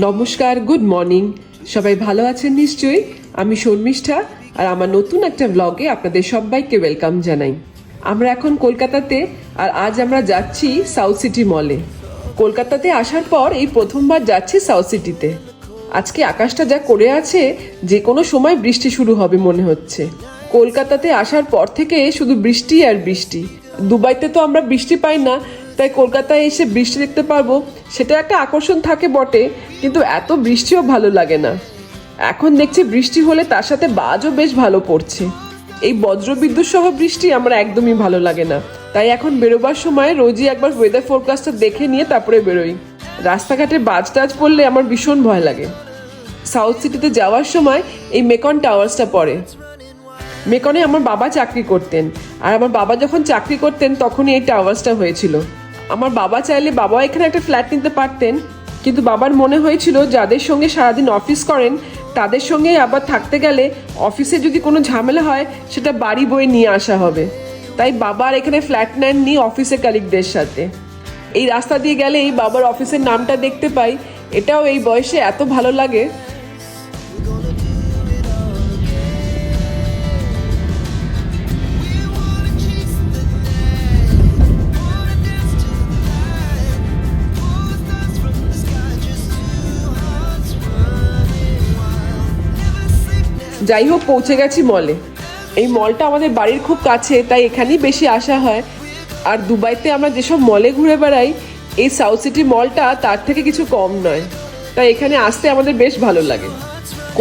নমস্কার, good morning. সবাই ভালো আছেন নিশ্চয়ই। আমি শর্মিষ্ঠা, আর আমার নতুন একটা ব্লগে আপনাদের সবাইকে ওয়েলকাম জানাই। আমরা এখন কলকাতাতে, আর আজ আমরা যাচ্ছি সাউথ সিটি মলে। কলকাতাতে আসার পর এই প্রথমবার যাচ্ছি সাউথ সিটিতে। আজকে আকাশটা যা করে আছে, যে কোনো সময় বৃষ্টি শুরু হবে মনে হচ্ছে। কলকাতাতে আসার পর থেকে শুধু বৃষ্টি আর বৃষ্টি। দুবাইতে তো আমরা বৃষ্টি পাই না, তাই কলকাতায় এসে বৃষ্টি দেখতে পারবো, সেটা একটা আকর্ষণ থাকে বটে, কিন্তু এত বৃষ্টিও ভালো লাগে না। এখন দেখছি বৃষ্টি হলে তার সাথে বাজও বেশ ভালো পড়ছে। এই বজ্রবিদ্যুৎ সহ বৃষ্টি আমার একদমই ভালো লাগে না, তাই এখন বেরোবার সময় রোজই একবার ওয়েদার ফোরকাস্টটা দেখে নিয়ে তারপরে বেরোই। রাস্তাঘাটে বাজ টাজ পড়লে আমার ভীষণ ভয় লাগে। সাউথ সিটিতে যাওয়ার সময় এই মেকন টাওয়ার্সটা পড়ে। মেকনে আমার বাবা চাকরি করতেন, আর আমার বাবা যখন চাকরি করতেন তখনই এই টাওয়ার্সটা হয়েছিল। আমার বাবা চাইলে বাবা এখানে একটা ফ্ল্যাট নিতে পারতেন, কিন্তু বাবার মনে হয়েছিল যাদের সঙ্গে সারাদিন অফিস করেন তাদের সঙ্গে আবার থাকতে গেলে অফিসে যদি কোনো ঝামেলা হয় সেটা বাড়ি বয়ে নিয়ে আসা হবে। তাই বাবার এখানে ফ্ল্যাট নেননি অফিসের কালিগদের সাথে। এই রাস্তা দিয়ে গেলেই বাবার অফিসের নামটা দেখতে পাই, এটাও এই বয়সে এত ভালো লাগে। যাই হোক, পৌঁছে গেছি মলে। এই মলটা আমাদের বাড়ির খুব কাছে, তাই এখানেই বেশি আসা হয়। আর দুবাইতে আমরা যেসব মলে ঘুরে বেড়াই, এই সাউথ সিটি মলটা তার থেকে কিছু কম নয়, তাই এখানে আসতে আমাদের বেশ ভালো লাগে।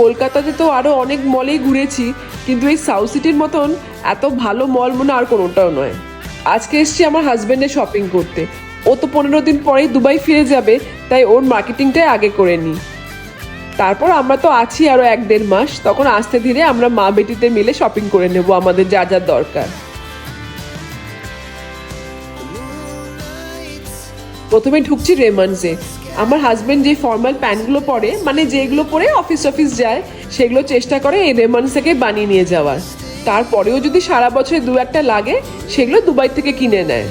কলকাতাতে তো আরও অনেক মলেই ঘুরেছি, কিন্তু এই সাউথ সিটির মতন এত ভালো মল মনে আর কোনোটাও নয়। আজকে এসছি আমার হাজব্যান্ডের শপিং করতে। ও তো 15 দিন পরেই দুবাই ফিরে যাবে, তাই ওর মার্কেটিংটাই আগে করে নিই। তারপর আমরা তো আছি আরো 1-1.5 মাস, তখন আস্তে ধীরে আমরা মা বেটিতে মিলে শপিং করে নেব আমাদের যা যা দরকার। প্রথমে ঢুকছি রেমন্ডসে। আমার হাজবেন্ড যে ফর্মাল প্যান্টগুলো পরে, মানে যেগুলো পরে অফিস যায়, সেগুলো চেষ্টা করে এই রেমন্ডস থেকে বানিয়ে নিয়ে যাওয়ার। তারপরেও যদি সারা বছরে 2-1টা লাগে, সেগুলো দুবাই থেকে কিনে নেয়।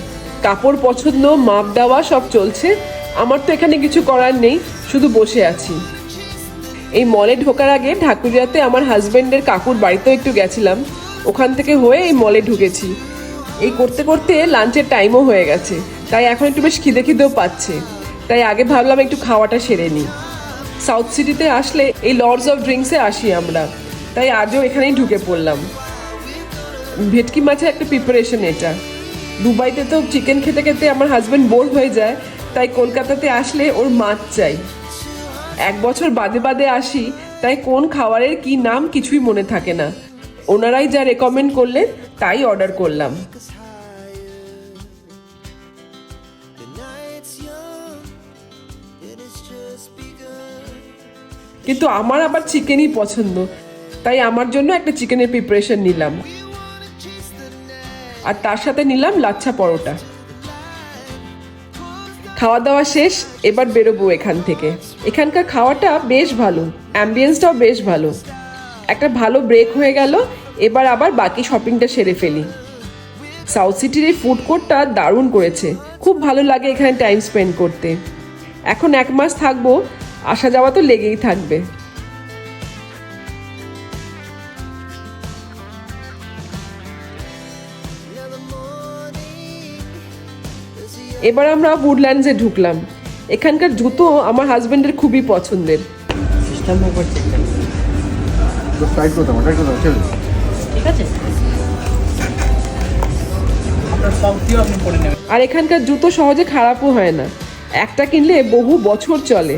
কাপড় পছন্দ, মাপ দেওয়া সব চলছে। আমার তো এখানে কিছু করার নেই, শুধু বসে আছি। এই মলে ঢোকার আগে ঢাকুরিয়াতে আমার হাজবেন্ডের কাকুর বাড়িতেও একটু গেছিলাম, ওখান থেকে হয়ে এই মলে ঢুকেছি। এই করতে করতে লাঞ্চের টাইমও হয়ে গেছে, তাই এখন একটু বেশ খিদেও পাচ্ছে। তাই আগে ভাবলাম একটু খাওয়াটা সেরে নিই। সাউথ সিটিতে আসলে এই লর্ডস অফ ড্রিঙ্কসে আসি আমরা, তাই আজও এখানেই ঢুকে পড়লাম। ভেটকি মাছের একটা প্রিপারেশন এটা। দুবাইতে তো চিকেন খেতে খেতে আমার হাজবেন্ড বোর হয়ে যায়, তাই কলকাতাতে আসলে ওর মাছ চাই। 1 বছর বাদে বাদে আসি, তাই কোন খাবারের কি নাম কিছুই মনে থাকে না। ওনারাই যা রেকমেন্ড করলেন তাই অর্ডার করলাম। কিন্তু আমার আবার চিকেনই পছন্দ, তাই আমার জন্য একটা চিকেনের প্রিপারেশন নিলাম, আর তার সাথে নিলাম লাচ্ছা পরোটা। খাওয়া দাওয়া শেষ, এবার বেরোবো এখান থেকে। এখানকার খাওয়াটা বেশ ভালো, অ্যাম্বিয়েন্সটাও বেশ ভালো। একটা ভালো ব্রেক হয়ে গেল, এবার আবার বাকি শপিংটা সেরে ফেলি। সাউথ সিটির এই ফুড কোর্টটা দারুণ করেছে, খুব ভালো লাগে এখানে টাইম স্পেন্ড করতে। এখন 1 মাস থাকবো, আসা যাওয়া তো লেগেই থাকবে। এবার আমরা উডল্যান্ডসে ঢুকলাম। এখানকার জুতো আমার হাজবেন্ডের খুবই পছন্দের। আর এখানকার জুতো সহজে খারাপও হয় না, একটা কিনলে বহু বছর চলে।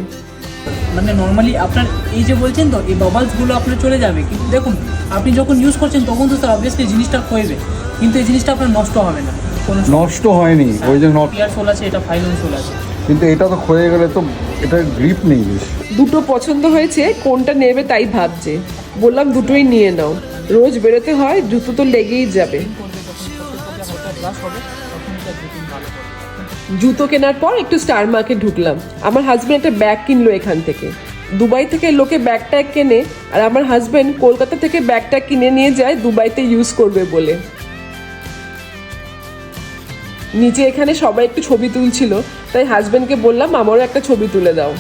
মানে নর্মালি আপনার এই যে বলছেন তো এই বাবলসগুলো আপনার চলে যাবে, কিন্তু দেখুন আপনি যখন ইউজ করছেন তখন তো স্যার অবভিয়াসলি জিনিসটা ক্ষয়বে, কিন্তু এই জিনিসটা আপনার নষ্ট হবে না। কোনো নষ্ট হয়নি, ওই যে পিয়ার সোল আছে, এটা ফাইলন সোল আছে, কিন্তু এটা তো ক্ষয়ে গেলে তো এটা গ্রিপ নেই বেশ। দুটো পছন্দ হয়েছে, কোনটা নেবে তাই ভাবছে। বললাম দুটোই নিয়ে নাও, রোজ বেরোতে হয়, জুতো তো লেগেই যাবে। জুতো কেনার পর একটু স্টার মার্কে ঢুকলাম। আমার হাজবেন্ড একটা ব্যাগ কিনলো এখান থেকে। দুবাই থেকে লোকে ব্যাগ ট্যাগ কেনে, আর আমার হাজবেন্ড কলকাতা থেকে ব্যাগ ট্যাগ কিনে নিয়ে যায় দুবাইতে ইউজ করবে বলে। নিচে এখানে সবাই একটু ছবি তুলছিল, তাই হাজবেন্ডকে বললাম আমারও একটা ছবি তুলে দাও।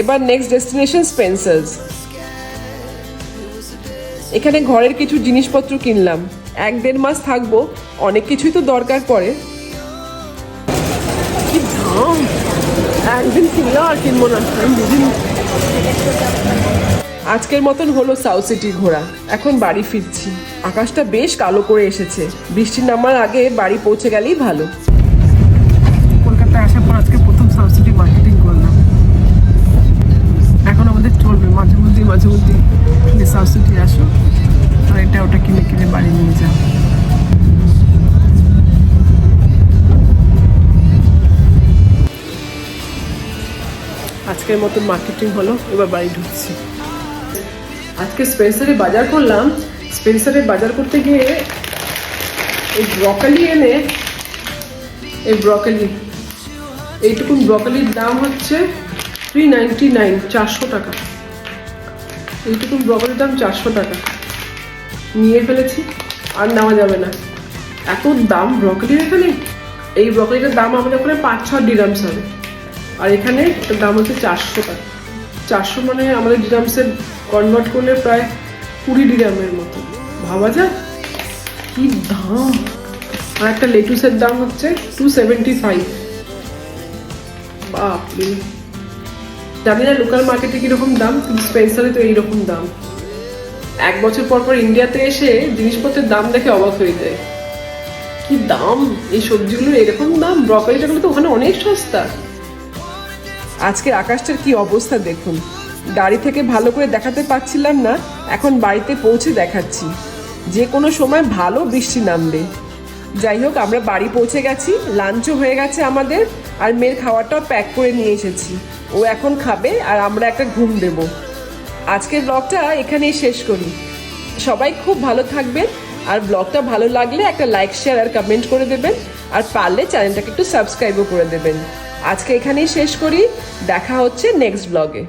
এবার নেক্সট ডেস্টিনেশন স্পেন্সার্স। এখানে ঘরের কিছু জিনিসপত্র কিনলাম, 1-1.5 মাস থাকবো, অনেক কিছুই তো দরকার পড়ে। কি দাম, একদিন কিনলে আর কিনবো না, আমি বুঝিনি। আজকের মতন হলো সাউথ সিটি ঘোরা, এখন বাড়ি ফিরছি। আকাশটা বেশ কালো করে এসেছে, বৃষ্টি নামার আগে বাড়ি পৌঁছে গেলেই ভালো। কলকাতায় আসার পর আজকে প্রথম সাউথ সিটি মার্কেটিং করলাম। এখন আমাদের চলবে মাঝে মধ্যে সাউথ সিটি আসো আর এটা ওটা কিনে কিনে বাড়ি নিয়ে যাও। আজকের মতো মার্কেটিং হলো, এবার বাড়ি ঢুকছি। আজকে স্পেন্সারে বাজার করলাম। স্পেন্সারে বাজার করতে গিয়ে এই ব্রকলি এনে, এইটুকুন ব্রকলির দাম হচ্ছে 399, 400 টাকা। এইটুকুন ব্রকলির দাম 400 টাকা। নিয়ে ফেলেছি, আর নেওয়া যাবে না, এত দাম ব্রকলির এখানে। এই ব্রকলিটার দাম আমাদের ওখানে 5-6 ডিরামস হবে, আর এখানে এটার দাম হচ্ছে 400 টাকা। 400 মানে আমাদের ডিরামসে কনভার্ট করলে প্রায় 20 ডিরামের মতো, ভাবা যায় কি দাম। আর একটা লেটুসের দাম হচ্ছে 275। বাপরে, জানি না লোকাল মার্কেটে কিরকম দাম, কিন্তু স্পেন্সারে তো এইরকম দাম। 1 বছর পর ইন্ডিয়াতে এসে জিনিসপত্রের দাম দেখে অবাক হয়ে যায়। কি দাম এই সবজিগুলোর, এরকম দাম। ব্রকলিটা তো ওখানে অনেক সস্তা। আজকের আকাশটার কি অবস্থা দেখুন, গাড়ি থেকে ভালো করে দেখাতে পারছিলাম না, এখন বাড়িতে পৌঁছে দেখাচ্ছি। যে কোনো সময় ভালো বৃষ্টি নামবে। যাই হোক, আমরা বাড়ি পৌঁছে গেছি, লাঞ্চও হয়ে গেছে আমাদের, আর মেয়ের খাওয়াটাও প্যাক করে নিয়ে এসেছি। ও এখন খাবে আর আমরা একটা ঘুম দেব। আজকের ব্লগটা এখানেই শেষ করি। সবাই খুব ভালো থাকবেন, আর ব্লগটা ভালো লাগলে একটা লাইক, শেয়ার আর কমেন্ট করে দেবেন, আর পারলে চ্যানেলটাকে একটু সাবস্ক্রাইবও করে দেবেন। আজকে এখানেই শেষ করি, দেখা হচ্ছে নেক্সট ব্লগে।